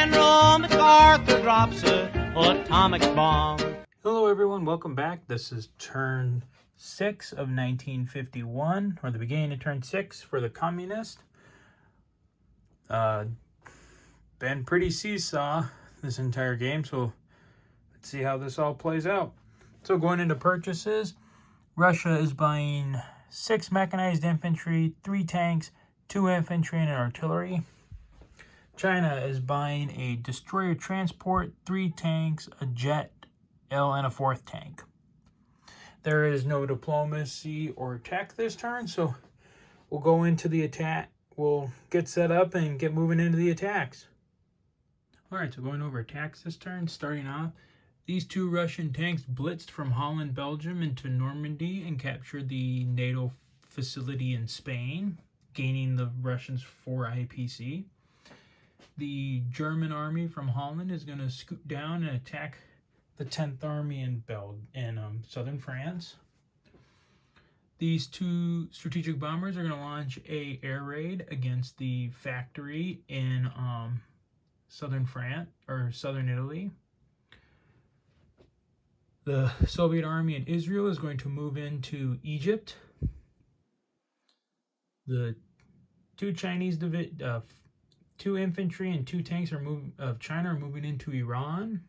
General MacArthur drops a atomic bomb. Hello everyone, welcome back. This is turn 6 of 1951, or the beginning of turn 6 for the communist. Been pretty seesaw this entire game, so let's see how this all plays out. So going into purchases, Russia is buying 6 mechanized infantry, 3 tanks, 2 infantry, and an artillery. China is buying a destroyer transport, 3 tanks, a jet, and a 4th tank. There is no diplomacy or tech this turn, so we'll go into the attack. We'll get set up and get moving into the attacks. Alright, so going over attacks this turn, starting off, these 2 Russian tanks blitzed from Holland, Belgium into Normandy and captured the NATO facility in Spain, gaining the Russians 4 IPC. The German army from Holland is going to scoot down and attack the 10th Army in southern France. These 2 strategic bombers are going to launch a air raid against the factory in southern France or southern Italy. The Soviet army in Israel is going to move into Egypt. The 2 Chinese 2 infantry and 2 tanks of China are moving into Iran.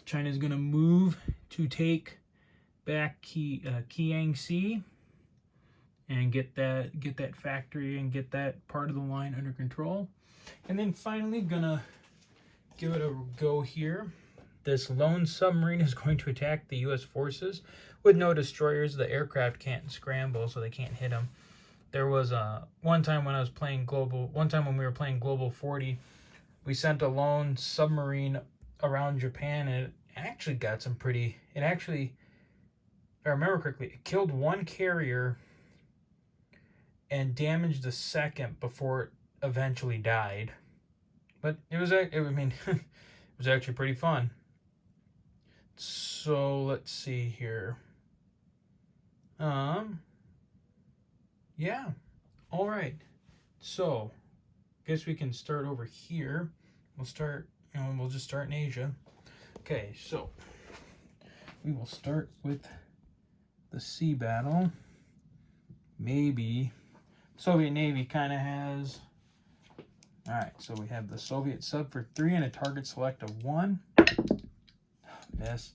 China is going to move to take back Kiangsi and get that factory and get that part of the line under control. And then finally gonna give it a go here. This lone submarine is going to attack the U.S. forces with no destroyers. The aircraft can't scramble, so they can't hit them. There was one time when we were playing Global 40, we sent a lone submarine around Japan, and it actually got some pretty. It actually, if I remember correctly, it killed 1 carrier and damaged the 2nd before it eventually died. But it was it was actually pretty fun. So let's see here. Yeah. All right. So, guess we can start over here. We'll start. We'll just start in Asia. Okay. So we will start with the sea battle. Maybe Soviet Navy kind of has. All right. So we have the Soviet sub for 3 and a target select of 1. Miss.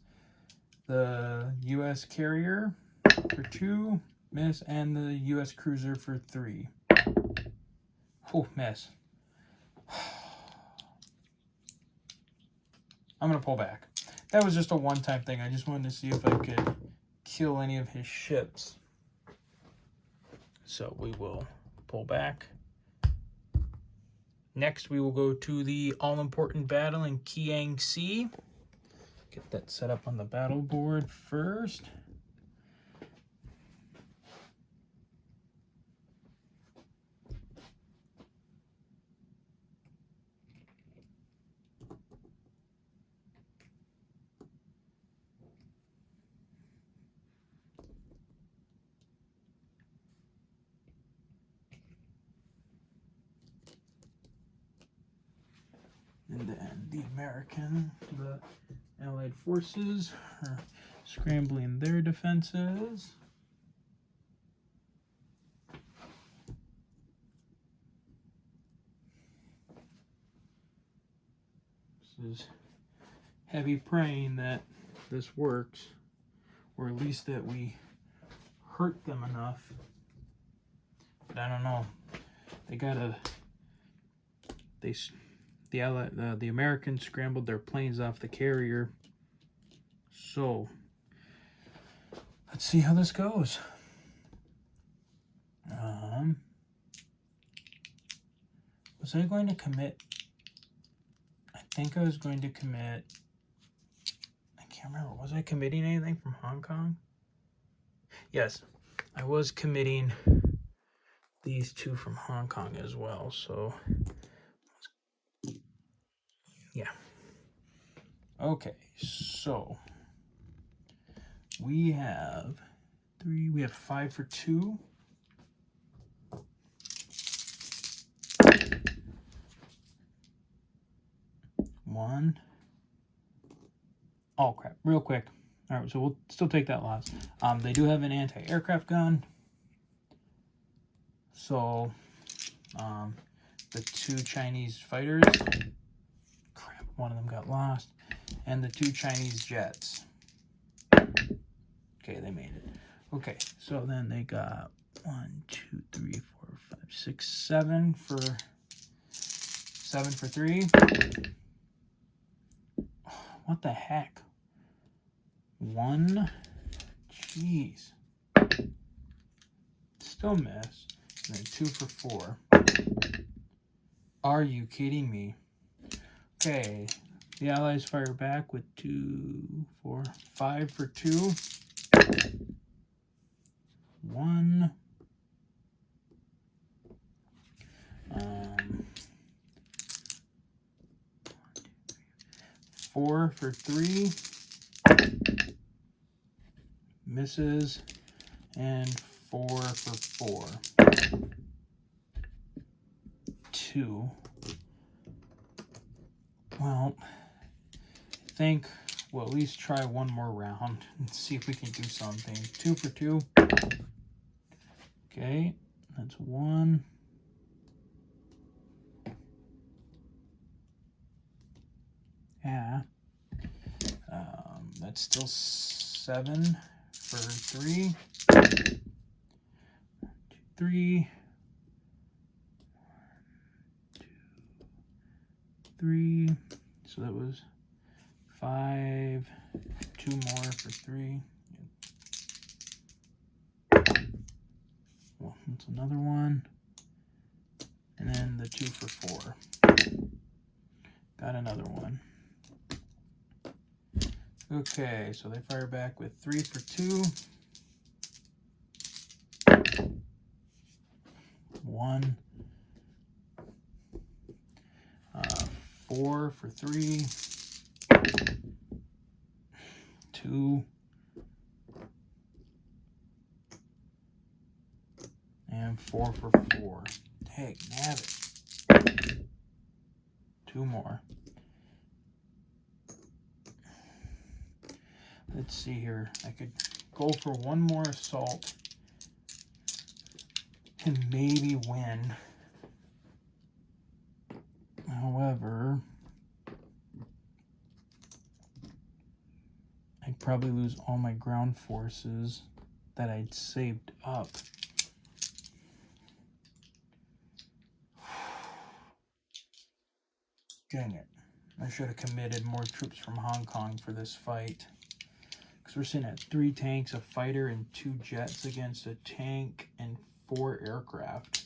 The U.S. carrier for 2. Miss. And the U.S. cruiser for 3. Oh, miss. I'm going to pull back. That was just a one-time thing. I just wanted to see if I could kill any of his ships. So we will pull back. Next, we will go to the all-important battle in Kiangsi. Get that set up on the battle board first. And then the Allied forces are scrambling their defenses. This is heavy praying that this works, or at least that we hurt them enough. But I don't know. The Americans scrambled their planes off the carrier. So, let's see how this goes. Was I going to commit? I think I was going to commit. I can't remember. Was I committing anything from Hong Kong? Yes, I was committing these 2 from Hong Kong as well. So, yeah. Okay, so we have 5 for 2. one. Oh, crap. Real quick. All right, so we'll still take that loss. They do have an anti-aircraft gun. So, the 2 Chinese fighters. Crap, one of them got lost. And the 2 Chinese jets. Okay, they made it. Okay, so then they got 1, 2, 3, 4, 5, 6, 7 for 3. Oh, what the heck? 1. Jeez. Still miss. And then 2 for 4. Are you kidding me? Okay. The Allies fire back with 2, 4, 5 for 2. 1. 4 for 3. Misses. And 4 for 4. 2. Well, I think we'll at least try one more round and see if we can do something. 2 for 2. Okay, that's 1. Yeah. That's still 7 for 3. 3. 1, 2, 3. So that was 5. 2 more for 3. Well, that's another one. And then the 2 for 4. Got another one. Okay, so they fire back with 3 for 2. 1. 4 for 3. 2. And 4 for 4. Heck, nabbit. 2 more. Let's see here. I could go for one more assault and maybe win. However, I'd probably lose all my ground forces that I'd saved up. Dang it. I should have committed more troops from Hong Kong for this fight. Because we're sitting at 3 tanks, a fighter, and 2 jets against a tank and 4 aircraft.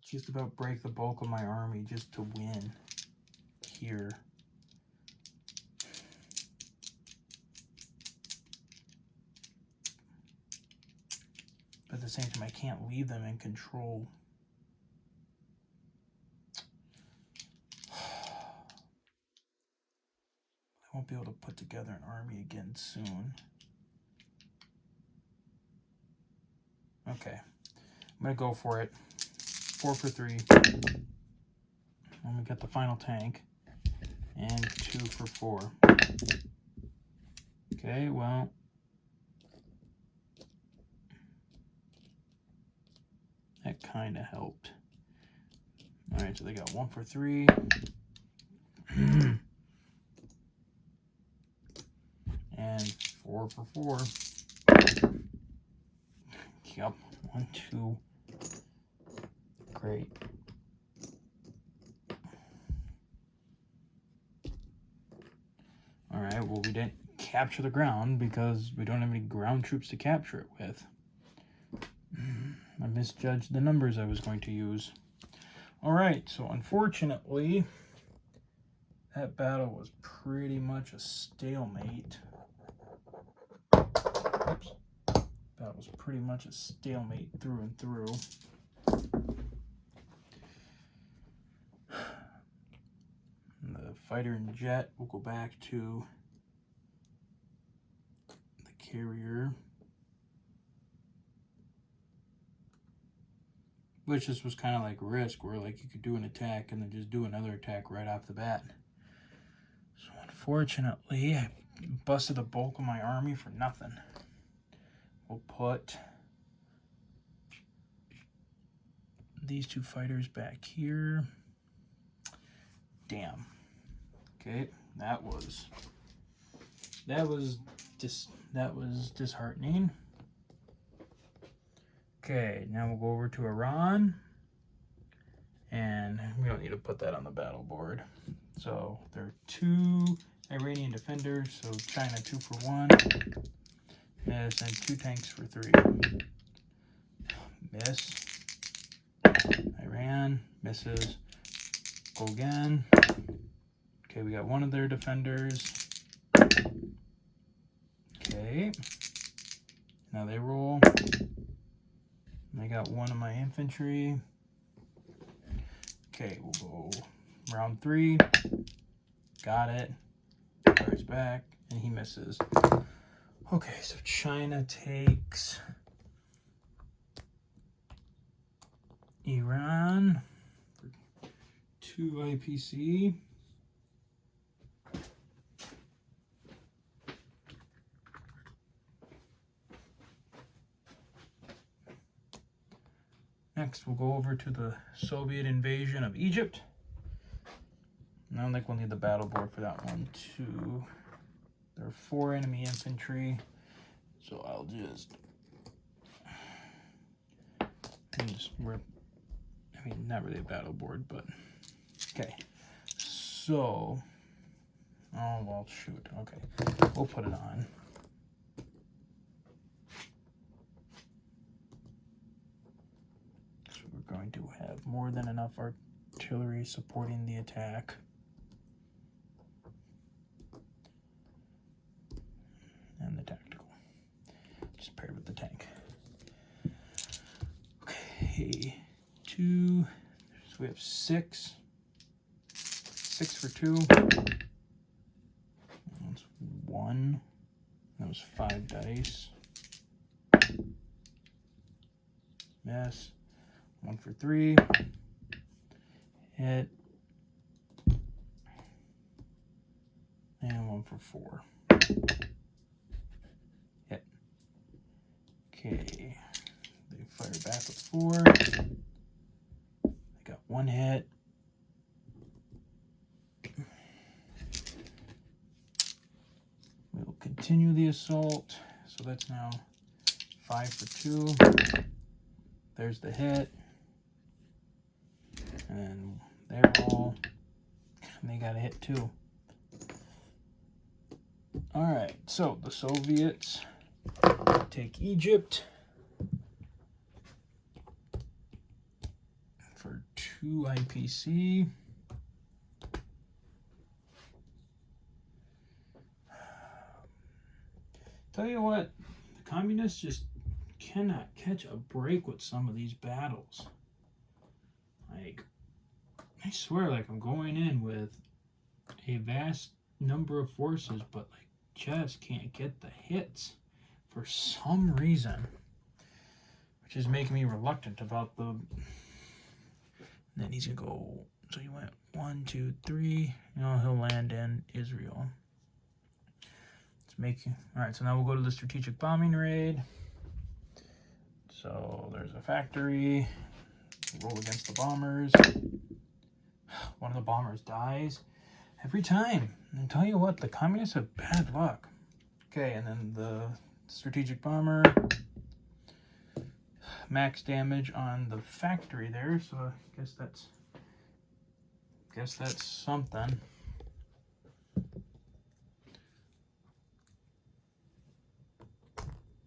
Just about break the bulk of my army just to win here. But at the same time, I can't leave them in control. I won't be able to put together an army again soon. Okay, I'm gonna go for it. 4 for 3. And we got the final tank. And 2 for 4. Okay, well. That kind of helped. Alright, so they got 1 for 3. And 4 for 4. Yep, 1, 2. Great. Alright, well, we didn't capture the ground because we don't have any ground troops to capture it with. I misjudged the numbers I was going to use. Alright, so unfortunately, that battle was pretty much a stalemate. Oops. That was pretty much a stalemate through and through. The fighter and jet will go back to the carrier. Which this was kind of like Risk, where like you could do an attack and then just do another attack right off the bat. So unfortunately, I busted the bulk of my army for nothing. We'll put these 2 fighters back here. Damn. Okay, that was disheartening. Okay, now we'll go over to Iran, and we don't need to put that on the battle board. So there are 2 Iranian defenders, so China 2 for 1. Miss, and 2 tanks for 3. Miss. Iran misses. Go again. Okay, we got 1 of their defenders. Okay. Now they roll. I got 1 of my infantry. Okay, we'll go round 3. Got it. Fires back, and he misses. Okay, so China takes Iran for 2 IPC. Next, we'll go over to the Soviet invasion of Egypt. I don't think we'll need the battle board for that one, too. There are 4 enemy infantry, so I'll just rip. I mean, not really a battle board, but okay. So, oh well, shoot. Okay, we'll put it on. So we're going to have more than enough artillery supporting the attack. And the tactical, just paired with the tank. Okay, 2, so we have 6 for 2. That's 1, that was 5 dice. Miss, 1 for 3, hit, and 1 for 4. Okay, they fire back with 4. They got 1 hit. We will continue the assault. So that's now 5 for 2. There's the hit. And they roll. And they got a hit too. Alright, so the Soviets take Egypt for 2 IPC. Tell you what, the communists just cannot catch a break with some of these battles. Like, I swear, like I'm going in with a vast number of forces, but like just can't get the hits for some reason, which is making me reluctant about the. And then he's gonna go. So he went 1, 2, 3. You know, he'll land in Israel. Let's make you. All right. So now we'll go to the strategic bombing raid. So there's a factory. Roll against the bombers. One of the bombers dies every time. And tell you what, the communists have bad luck. Okay, and then the strategic bomber, max damage on the factory there, so I guess that's something.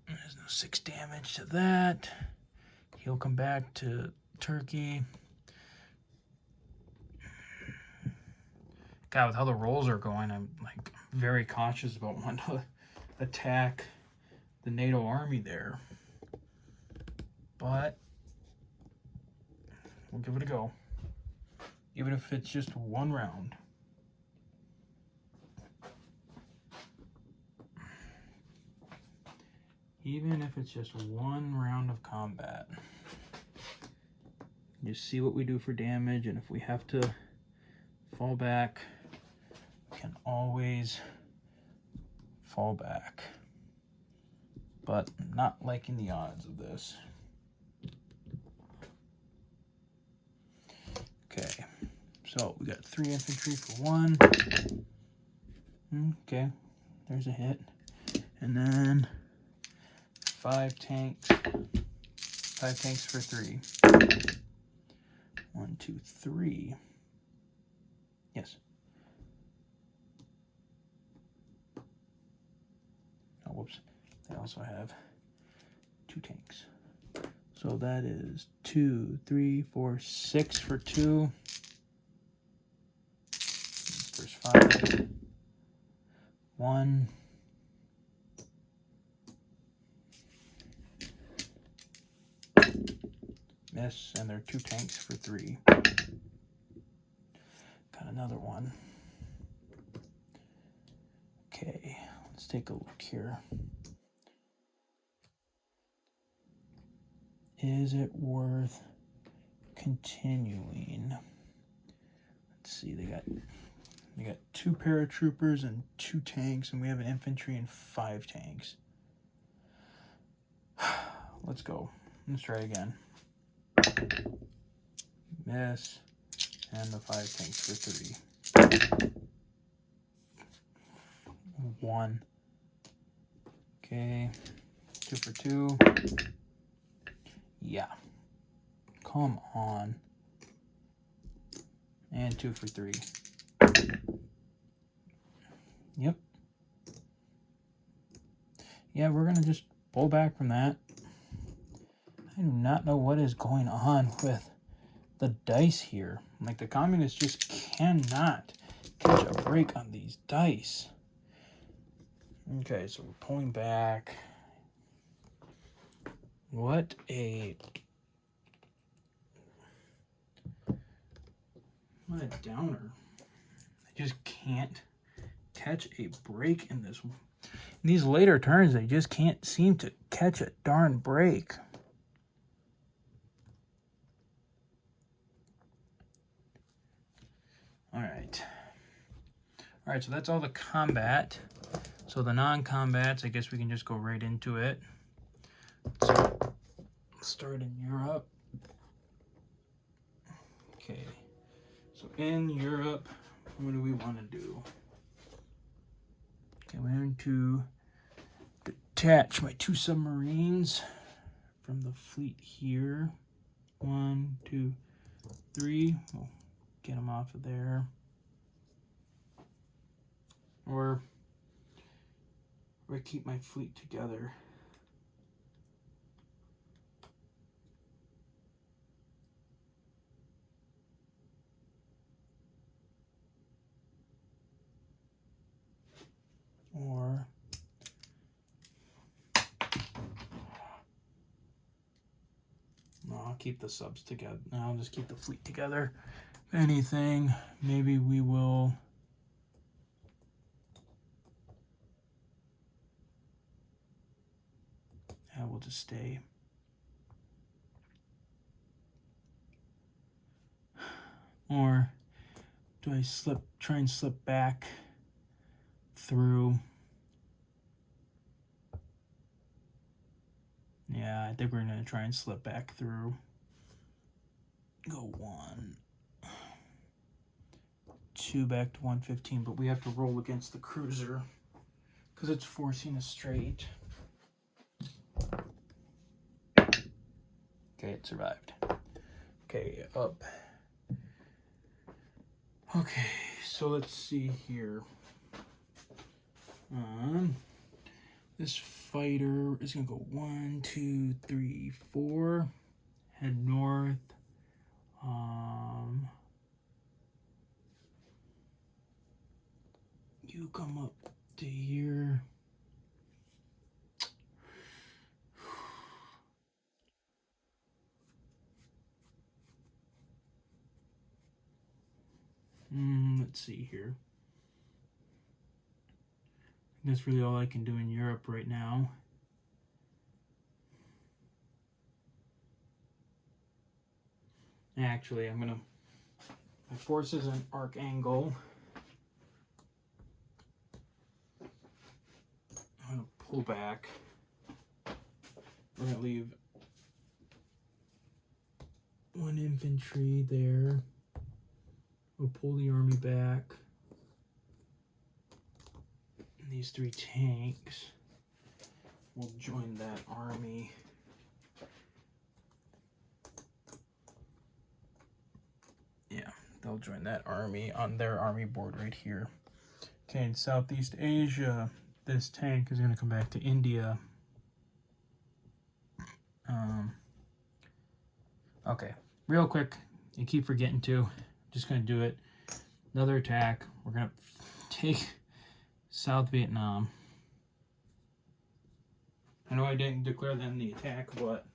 There's no 6 damage to that. He'll come back to Turkey. God, with how the rolls are going, I'm like very cautious about wanting to attack the NATO army there. But we'll give it a go. Even if it's just 1 round. Even if it's just 1 round of combat. Just see what we do for damage, and if we have to fall back, we can always fall back. But I'm not liking the odds of this. Okay, so we got 3 infantry for 1. Okay, there's a hit. And then 5 tanks. 5 tanks for 3. 1, 2, 3. Yes. Oh, whoops. They also have 2 tanks. So that is 2, 3, 4, 6 for 2. There's 5. 1. Miss, and there are 2 tanks for 3. Got another one. Okay, let's take a look here. Is it worth continuing? Let's see, they got 2 paratroopers and 2 tanks, and we have an infantry and 5 tanks. Let's go. Let's try again. Miss, and the 5 tanks for 3. 1. Okay, 2 for 2. Yeah. Come on. And 2 for 3. Yep. Yeah, we're going to just pull back from that. I do not know what is going on with the dice here. Like, the communists just cannot catch a break on these dice. Okay, so we're pulling back. What a downer. I just can't catch a break in this. In these later turns, they just can't seem to catch a darn break. All right, so that's all the combat. So the non-combats, I guess we can just go right into it. So let's start in Europe. Okay, so in Europe, what do we want to do? Okay, we're going to detach my 2 submarines from the fleet here. 1, 2, 3. We'll get them off of there. Or keep my fleet together. Or no, I'll keep the subs together. No, I'll just keep the fleet together. If anything, maybe we will. Yeah, we'll just stay. Or do I try and slip back through? Yeah, I think we're going to try and slip back through. Go 1, 2 back to 115, but we have to roll against the cruiser because it's forcing us straight. Okay, it survived. Okay, up. Okay, so let's see here. This fighter is gonna go 1, 2, 3, 4. Head north. You come up to here. Let's see here. That's really all I can do in Europe right now. Actually, my force is an arc angle. I'm gonna pull back. We're gonna leave one infantry there. We'll pull the army back. And these 3 tanks will join that army. Yeah, they'll join that army on their army board right here. Okay, in Southeast Asia, this tank is going to come back to India. Okay, real quick, you keep forgetting to. Just going to do it. Another attack. We're going to take South Vietnam. I know I didn't declare them the attack, but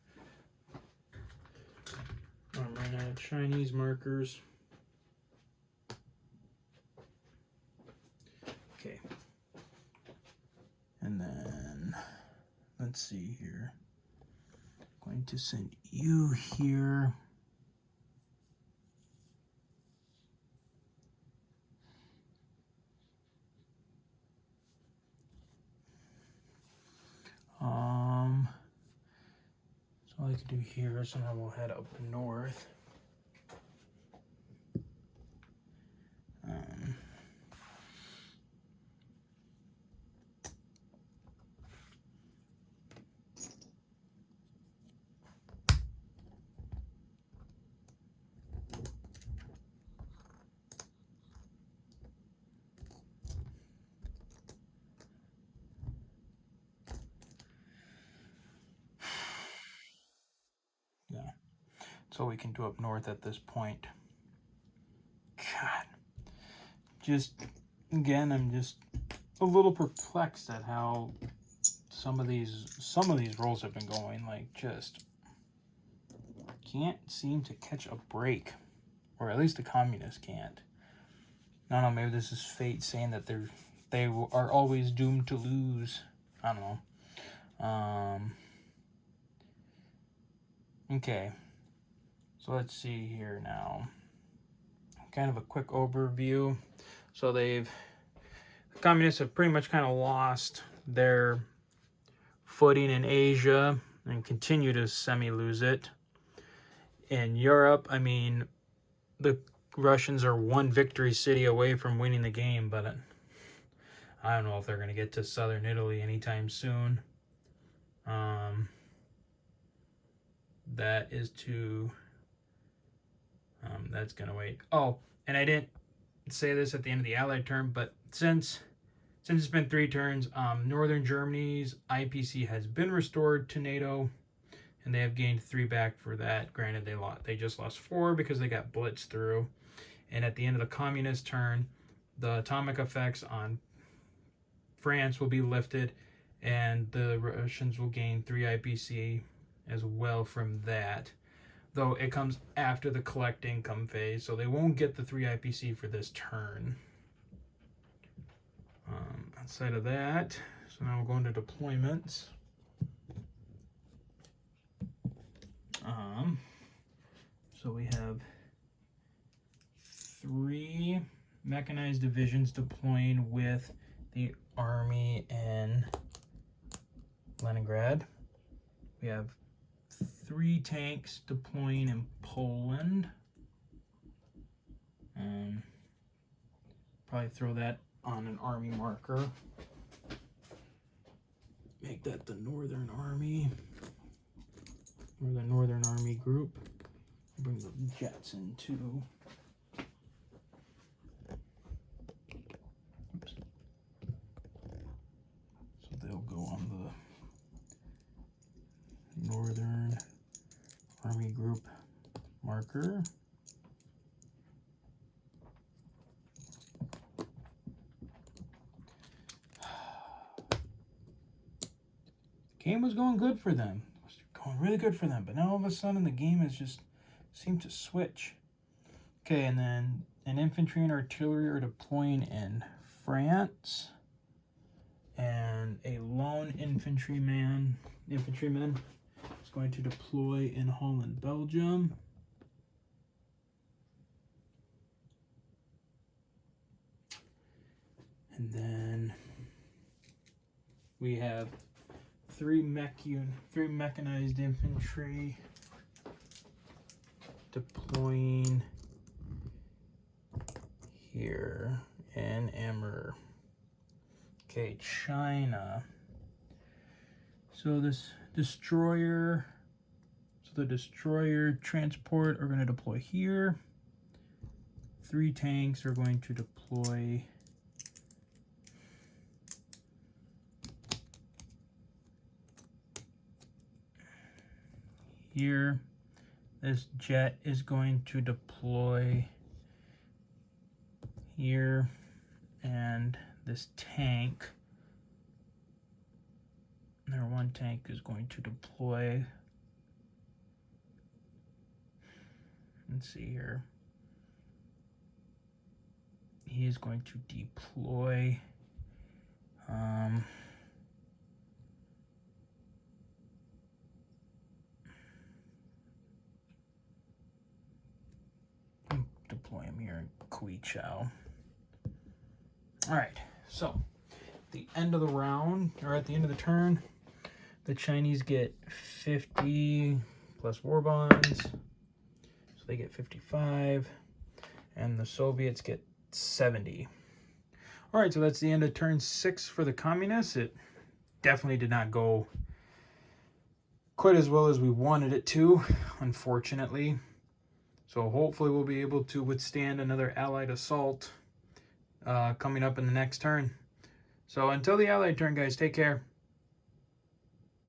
I'm running out of Chinese markers. Okay. And then, let's see here. I'm going to send you here. So all I can do here is somehow we'll head up north. So we can do up north at this point. God, just again, I'm just a little perplexed at how some of these rolls have been going. Like, just can't seem to catch a break, or at least the communists can't. I don't know. Maybe this is fate saying that they are always doomed to lose. I don't know. Okay. So let's see here now. Kind of a quick overview. So the communists have pretty much kind of lost their footing in Asia and continue to semi-lose it. In Europe, I mean, the Russians are one victory city away from winning the game, but I don't know if they're going to get to southern Italy anytime soon. That is to... that's going to wait. Oh, and I didn't say this at the end of the Allied term, but since it's been 3 turns, Northern Germany's IPC has been restored to NATO, and they have gained 3 back for that. Granted, they just lost 4 because they got blitzed through. And at the end of the communist turn, the atomic effects on France will be lifted, and the Russians will gain 3 IPC as well from that. Though it comes after the collect income phase, so they won't get the 3 IPC for this turn. Outside of that, so now we'll go into deployments. So we have 3 mechanized divisions deploying with the army in Leningrad. We have 3 tanks deploying in Poland. Probably throw that on an army marker. Make that the Northern Army, or the Northern Army Group. Bring the jets in too. Oops. So they'll go on the Northern Army Group marker. Game was going good for them. It was going really good for them, but now all of a sudden the game has just seemed to switch. Okay, and then an infantry and artillery are deploying in France, and a lone infantryman is going to deploy in Holland, Belgium. And then we have three mechanized infantry deploying here in Emmer. Okay, China. So this destroyer, the destroyer transport are going to deploy here. 3 tanks are going to deploy here. This jet is going to deploy here, and this tank, their 1 tank is going to deploy, let's see here, he is going to deploy deploy him here in Kuichao. All right, so at the end of the round, or at the end of the turn, the Chinese get 50 plus war bonds, so they get 55, and the Soviets get 70. All right, so that's the end of turn 6 for the communists. It definitely did not go quite as well as we wanted it to, unfortunately. So hopefully we'll be able to withstand another Allied assault coming up in the next turn. So until the Allied turn, guys, take care.